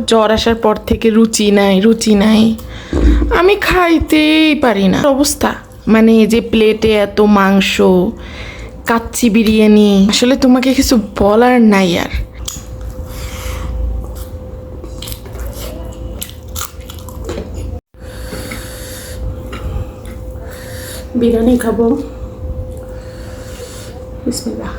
জ্বর আসার পর থেকে রুচি নাই আমি খাইতেই পারি না অবস্থা। মানে যে প্লেটে এত মাংস, কাচ্চি বিরিয়ানি, আসলে তোমাকে কিছু বলার নাই আর। বিরিয়ানি খাবো, বিসমিল্লাহ।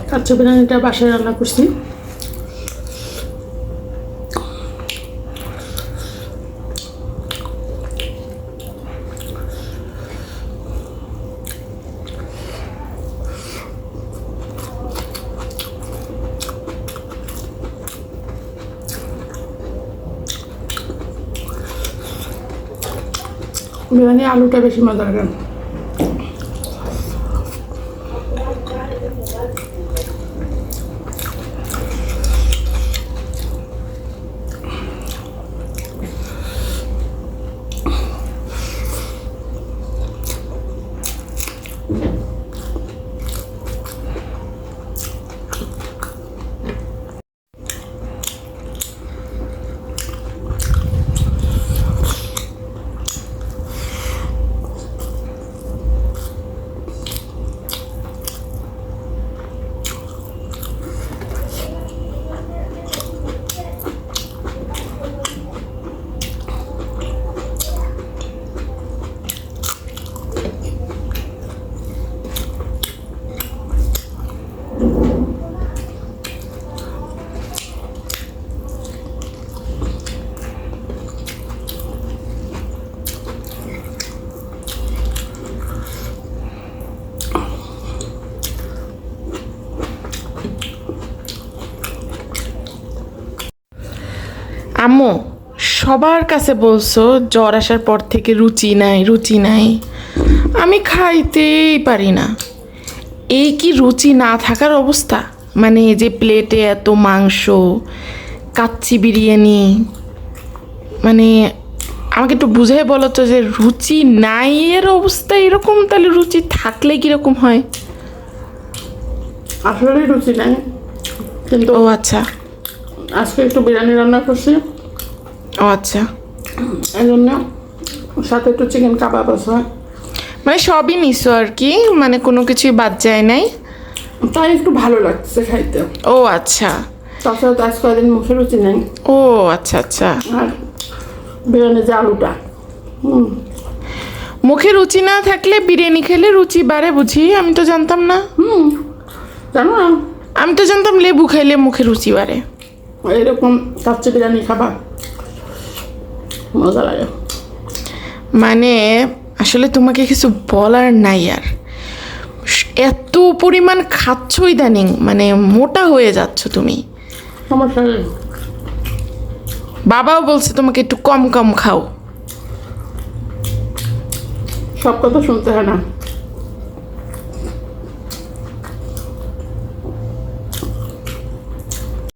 কাচ্চি বিরিয়ানিটা বাসায় রান্না করছি। বিরিয়ানি আলুটা বেশি মজা লাগে। আম্মু সবার কাছে বলছো জ্বর আসার পর থেকে রুচি নাই আমি খাইতেই পারি না। এই কি রুচি না থাকার অবস্থা? মানে যে প্লেটে এত মাংস, কাচ্চি বিরিয়ানি, মানে আমাকে একটু বুঝাই বলো তো যে রুচি নাই এর অবস্থা এরকম, তাহলে রুচি থাকলে কীরকম হয়? আসলে রুচি নাই, কিন্তু ও আচ্ছা, আজকে একটু বিরিয়ানি রান্না করছি। ও আচ্ছা, এই জন্য সাথে একটু চিকেন কাবাব আছে, মানে সবই নিছো আর কি, মানে কোনো কিছুই বাদ যায় নাই। তাই একটু ভালো লাগছে খাইতে। ও আচ্ছা, তাছাড়া তো আজ কয়েকদিন মুখে রুচি নেই। ও আচ্ছা আচ্ছা। আর বিরিয়ানির যে আলুটা, মুখে রুচি না থাকলে বিরিয়ানি খেলে রুচি বাড়ে বুঝি? আমি তো জানতাম না। জানো না, আমি তো জানতাম লেবু খাইলে মুখে রুচি বাড়ে। এরকম কাচ্চি বিরিয়ানি খাবা, মজা লাগে। মানে আসলে তোমাকে কিছু বলার নাই আর। এত পরিমাণ খাচ্ছ ইদানিং, মানে মোটা হয়ে যাচ্ছ তুমি। সমস্যা নেই, বাবাও বলছে তোমাকে একটু কম কম খাও। সব কথা শুনতে হয় না।